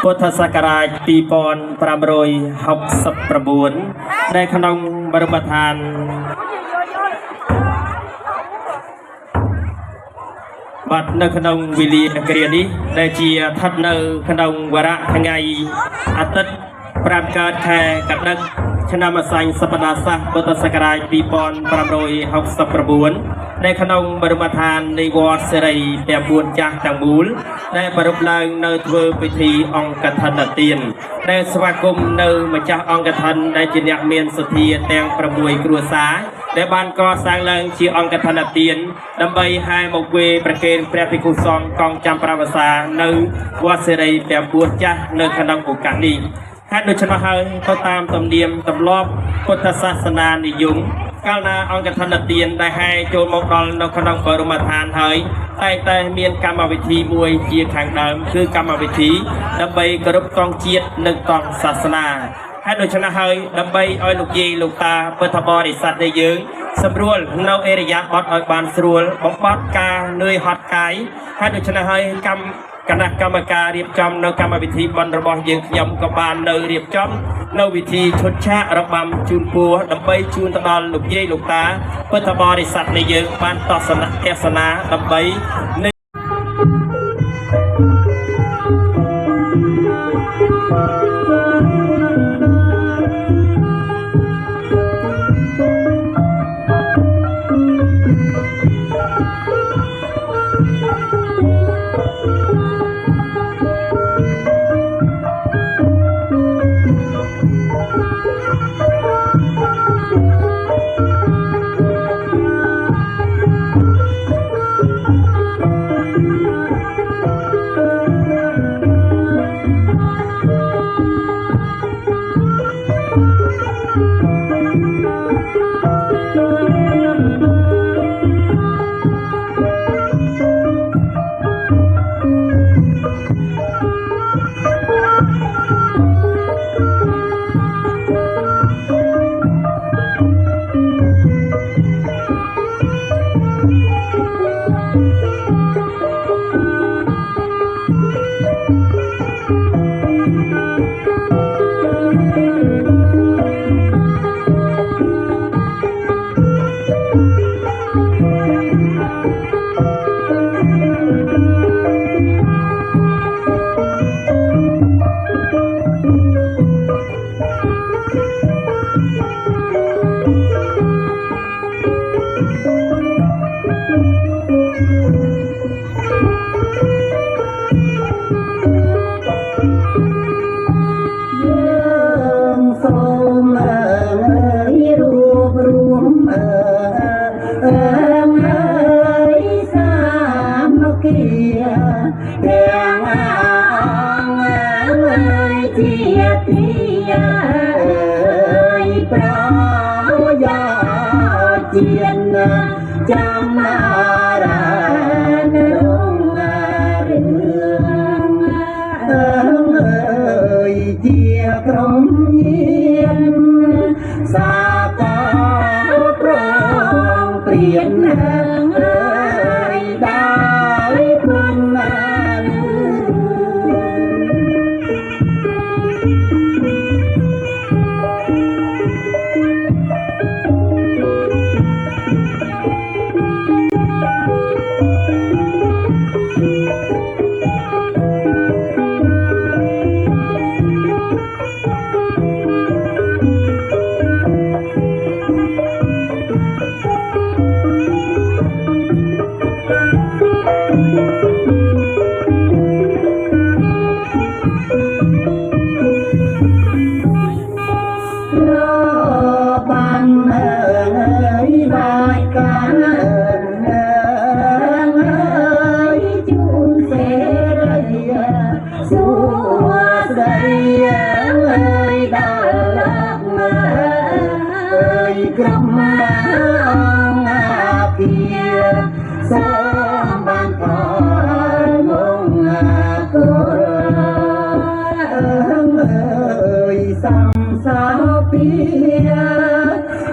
ពុទ្ធសករាជ2569ដែលក្នុងបរិបទដ្ឋានបាទនៅក្នុងវេលាគ្រានេះដែលជាស្ថិតនៅក្នុងវរៈថ្ងៃអាទិត្យ5កើតខែកដិកឆ្នាំអសាញ់សប្តាហ៍ស័កពុទ្ធសករាជ2569ដែលក្នុងបរិមដ្ឋាននៃវត្តសេរីទាំង4ចាស់ទាំងមូលដែលប្រារព្ធឡើងនៅធ្វើពិធីអង្គឋិនទានដែលស្វាគមន៍នៅម្ចាស់អង្គឋិនដែលជាអ្នកមានសទ្ធាទាំង6គ្រួសារដែលបានកសាងឡើងជាអង្គឋិនទានដើម្បីហែមកវេប្រគេនព្រះភិក្ខុសង្ឃកងចាំប្រវសា នៅវត្តសេរីទាំង4ចាស់នៅក្នុងឱកាសនេះហេតុដូច្នោះហើយទៅតាមទំនៀមទម្លាប់ពុទ្ធសាសនានិយមកាលណាអង្គឋិនទានដែលហែចូលមកដល់នៅក្នុងបរមដ្ឋានហើយតែមានកម្មវិធីមួយជាខាងដើមគឺកម្មវិធីដើម្បីគោរពតង់ជាតិនិងតង់សាសនាហើយដូច្នេះហើយដើម្បីឲ្យលោកយាយលោកតាពុទ្ធបរិស័ទនៃយើងសម្រួលនៅអេរិយាបថឲ្យបានស្រួលបំបត្តិការនឿយហត់កាយហើយដូច្នេះហើយគណៈកម្មការរៀបចំនៅកម្មវិធីបន់របស់យើងខ្ញុំក៏បាននៅរៀបចំនៅវិធីឈុតឆាករបាំជូនពរដើម្បីជូនទៅដល់លោកយាយលោកតាពុទ្ធបរិស័ទនៃយើងបានទស្សនាដើម្បីអ ក្រុមkia sớm ban cõi mong ơi sắm sao pia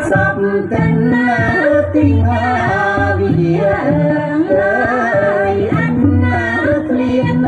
sắp tên tình vì ơi anh liên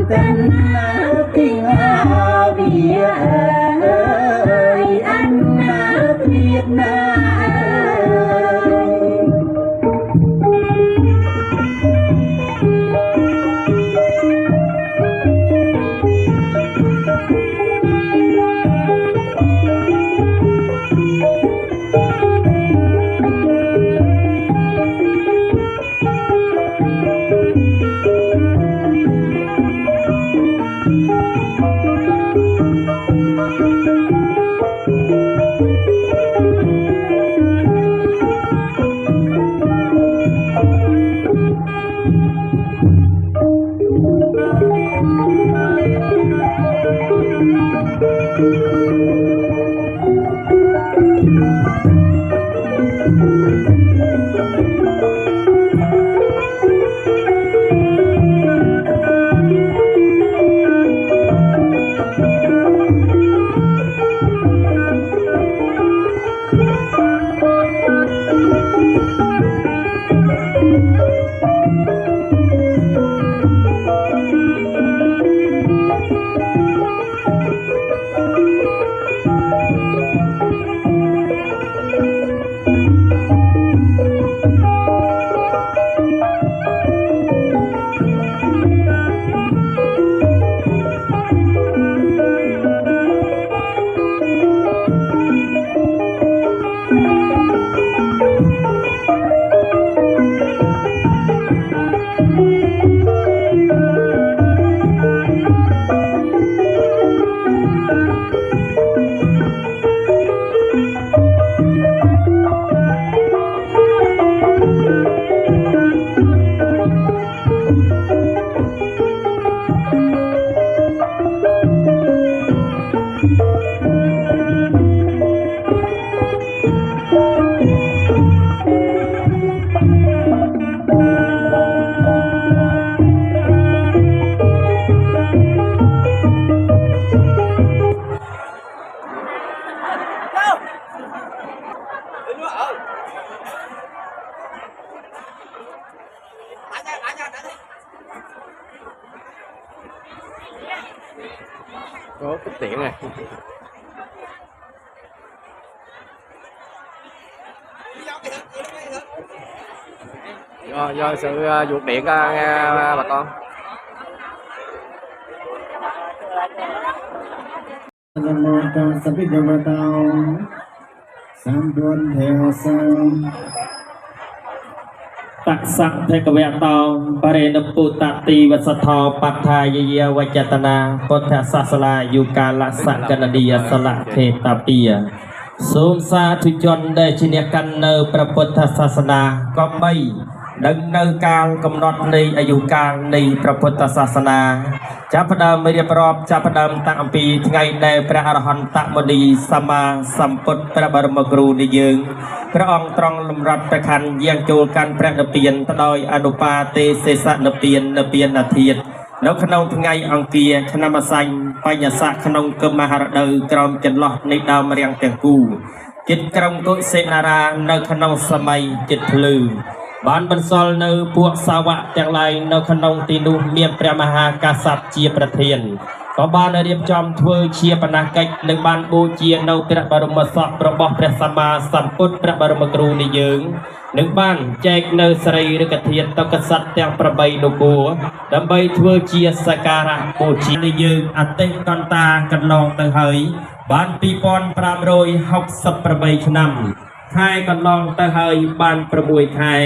tên tình vì ơi anh Việt Nam có cái tiện này do sự vụt điện nghe bà con. Tạc sắc thế cơ vẹn tàu bà rê nập bù tạc tì và sát thò bạc thai yê yê vạch chát na bột thả sát sá la yu ca lạc sắc cân đi sá lạc khê tạp tìa xôn xa thủy chôn để chi nè căn nơ pra bột thả sát sá na có mây đừng nơ cao cầm nọt này ayu cao này pra bột thả sát sá na chá phá đâm mê riêng rộp chá phá đâm tạc âm pi ngay nè pra arahon tạc mô đi sama samput pra barma gru ni dương ព្រះអង្គទ្រង់លំរាប់ប្រខាន់យ៉ាងចូលកាន់ព្រះនិព្វានដោយអនុបាទេសេសនិព្វាននិព្វានធាតុ នៅក្នុងថ្ងៃអង្គារឆ្នាំអាសាញ់បញ្ញស័កក្នុងគមហារដូវក្រោមចន្លោះនៃដើមរាំងទាំងគូចិត្តក្រុងទុសេនារានៅក្នុងសម័យចិត្តភ្លឺបានបន្សល់នៅពួកសាវកទាំងឡាយនៅក្នុងទីនោះមានព្រះមហាក្សត្រជាប្រធានក៏បានរៀបចំធ្វើជាបណកិច្ចនិងបានបូជានៅព្រះបរមសពរបស់ព្រះសម្មាសម្ពុទ្ធព្រះបរមគ្រូនៃយើងនឹងបានចែកនៅសរីរិកធាតុតកសត្វទាំង8នគរដើម្បីធ្វើជាសក្ការៈបូជានៃយើងអតិកន្តាកន្លងទៅហើយបាន2568ឆ្នាំខែកន្លងទៅហើយបាន6ខែ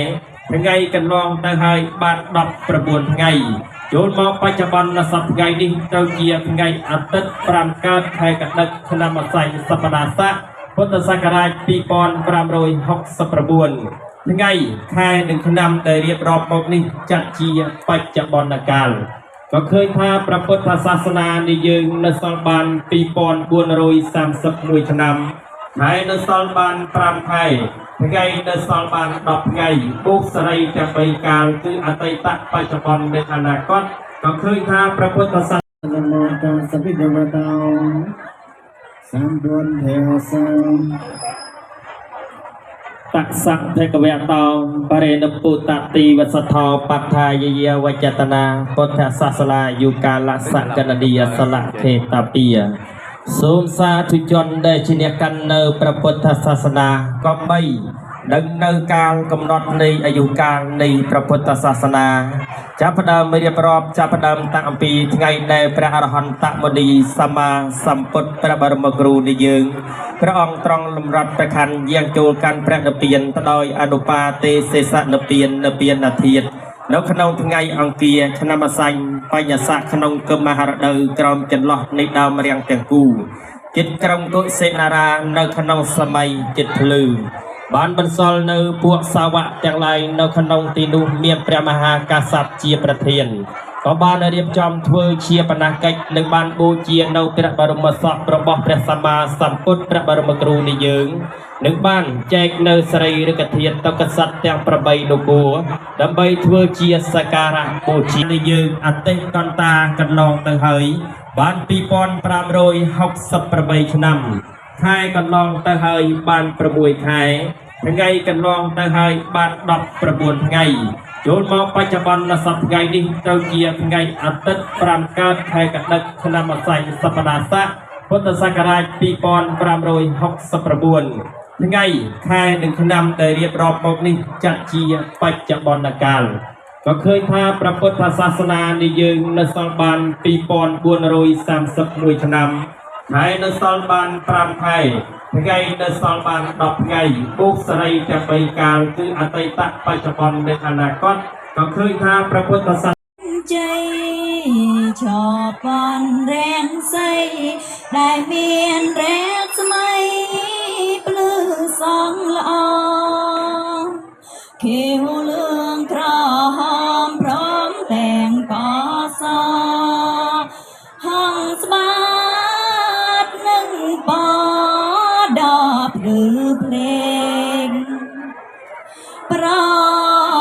ថ្ងៃកន្លងទៅហើយបាន19ថ្ងៃចូលមកបច្ចុប្បន្នសប្តាហ៍នេះត្រូវជាថ្ងៃអាទិត្យ5កើតខែកដិកឆ្នាំអាស័យសប្តាហ៍ស័កពុទ្ធសករាជ2569ថ្ងៃខែនិងឆ្នាំដែលរៀបរាប់មកនេះចាត់ជាបច្ចុប្បន្នកាលក៏ឃើញថាព្រះពុទ្ធសាសនានៃយើងនៅសល់បាន2431ឆ្នាំហើយនៅសល់បាន5ខែថ្ងៃនៅសល់បាន10ថ្ងៃបុកសរីទាំង3កាលគឺអតីតបច្ចុប្បន្ននិងអនាគតក៏ឃើញថាព្រះពុទ្ធសាសនា សពិធវតោសម្ពុនទេវសាតសៈភគវតោបរិណពុតតិវសថោបត្ថាយយវចតនាពុទ្ធសាសនាយុកាលសកណនីយសលខេតពាសូមសាធុជនដែលជាអ្នកកាន់នៅព្រះពុទ្ធសាសនាក៏បីដឹងនៅកាលកំណត់នៃអាយុកាលនៃព្រះពុទ្ធសាសនាចាប់ផ្ដើមរៀបរាប់ចាប់ផ្ដើមតាំងអំពីថ្ងៃដែលព្រះអរហន្តមុនីសម្មាសម្ពុទ្ធព្រះបរមគ្រូនៃយើងព្រះអង្គទ្រង់លំរដ្ឋប្រខ័ណ្ឌយាងចូលកាន់ព្រះនិព្វានទៅដោយអនុបាទេសេសនិព្វាននិព្វានធាតុនៅក្នុងថ្ងៃអង្គារឆ្នាំអាសាញ់បញ្ញស័កក្នុងគមហារដូវក្រោមចន្លោះនៃដើមរាំងទាំងគូចិត្តក្រុងទុសេនារានៅក្នុងសម័យចិត្តភ្លឺបានបន្សល់នៅពួកសាវកទាំងឡាយនៅក្នុងទីនោះមានព្រះមហាក្សត្រជាប្រធានក៏បានរៀបចំធ្វើជាបណកិច្ចនិងបានបូជានៅព្រះបរមសពរបស់ព្រះសម្មាសម្ពុទ្ធព្រះបរមគ្រូនៃយើងនឹងបានចែកនៅសរីរិកធាតុតកសត្វទាំង8នគរដើម្បីធ្វើជាសក្ការៈបូជានៃយើងអតិកន្តាកន្លងទៅហើយបាន2568ឆ្នាំខែកន្លងទៅហើយបាន6ខែថ្ងៃកន្លងទៅហើយបាន19ថ្ងៃចូលមកបច្ចុប្បន្នសប្តាហ៍នេះត្រូវជាថ្ងៃអាទិត្យ5កើតខែកដិកឆ្នាំអាស័យសប្តាហ៍ស័កពុទ្ធសករាជ2569ថ្ងៃខែនិងឆ្នាំដែលរៀបរាប់មកនេះចាត់ជាបច្ចុប្បន្នកាលក៏ឃើញថាព្រះពុទ្ធសាសនានៃយើងនៅសល់បាន2431ឆ្នាំហើយនៅសល់បាន5ខែថ្ងៃនៅសល់បាន10ថ្ងៃបុកសរីទាំង3កាលគឺអតីតបច្ចុប្បន្ននិងអនាគតក៏ឃើញថាព្រះពុទ្ធសាសនាជ័យชอบปอนแรงใสได้เมียนแรกสมัยปลื้อสองละอเขียวเหลืองครามพร้อมแต่งปอซอห้องสบาดหนึ่งปอดอกหรือเพลงเพรา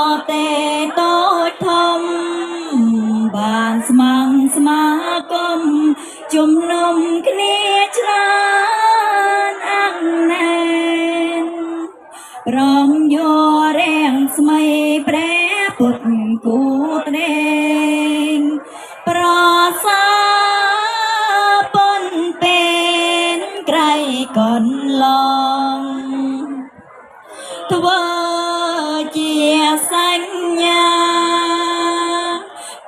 ะแต่โตทมបានស្មងស្មាគមជំនុំគ្នាច្រើនអង្គណែនព្រមយករាំងស្មីព្រះពុទ្ធគូត្រេងប្រសាពុនពេលក្រៃកន្លងធ្វើជាសញ្ញា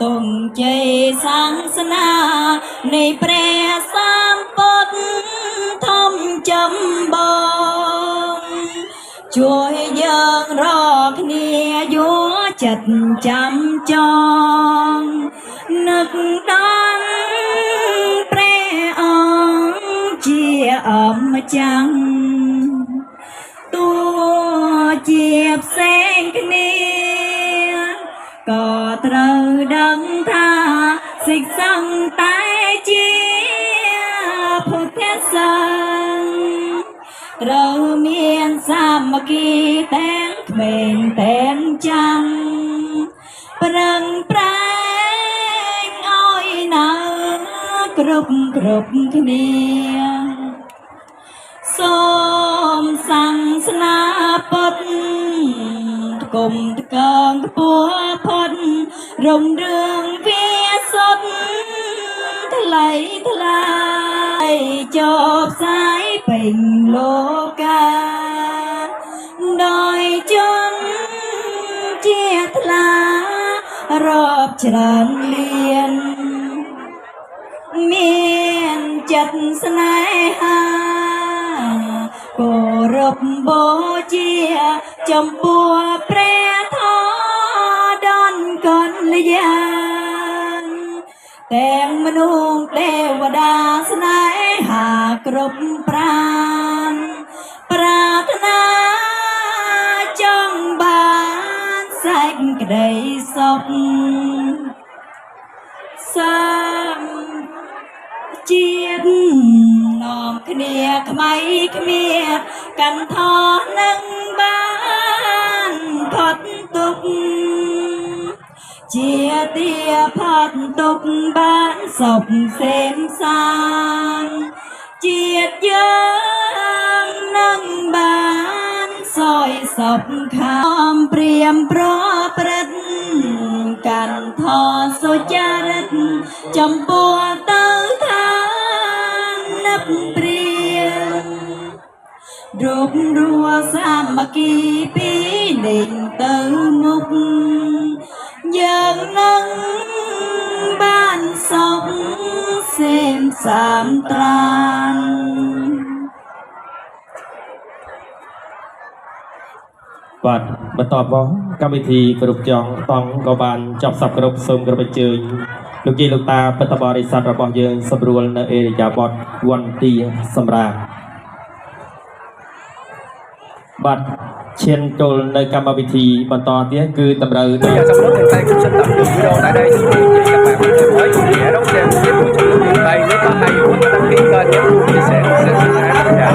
ទងជ័យសាសនានៃព្រះសម្ពុទ្ធធំចម្បងជួយយើងរកគ្នាយកចិត្តចាំចងនឹកដល់ព្រះអង្គជាអម្ចាស់តួជាផ្សេងគ្នាក៏ត្រូវដឹងថាសិក្សង្ឃតែជាពុទ្ធសាសនាត្រូវមានសាមគ្គីទាំងក្មេងទាំងចាំងប្រឹងប្រែងអ គ្រប់គ្នាសូមសាសនាពុទ្ធគុំតកងខ្ពស់ផុតរុងរឿងវាសុទ្ធថ្លៃថ្លាចុះផ្សាយពេញលោកាដោយជនជាថ្លារាប់ច្រើនលានមានចិត្តស្នេហាគោរពបូជាចំពោះព្រះធម៌ដនកលយានទាំងមនុស្សទេវតាស្នេហាគ្រប់ប្រាណប្រាថ្នាចង់បានសេចក្តីសុខសាមជាតិនាំគ្នាខ្មៃគ្មាកាន់ថនឹងបានផុតទុក្ខជាទាផុតទុក្ខបានសុខសេមសានជាតិយើងនឹងបានសោយសុខខាមព្រាមប្រព្រឹត្តកាន់ថសុចារិតចំពោះទៅឋាននឹកព្រាមរូបរួសាមគ្គីពីលេងទៅមុខយើងនឹងបានសុខសេមសាមត្រានបាទបន្តមកកម្មវិធីគ្រប់ចង់តង់ក៏បានចប់សពគ្រប់សូមគោរពអញ្ជើញលោកយាយលោកតាពិតបរិស័ទរបស់យើងសម្រួលនៅអេរិយាបថវន្ទាសម្រាប់បាទឈានចូលនៅកម្មវិធីបន្តទៀតគឺតម្រូវ Bây giờ trong lúc thầy cũng sẽ tập được video tại đây thì các bạn mới chia đóng tiền tiếp tục đây nếu có hay muốn đăng ký kênh nhé chia sẻ tất cả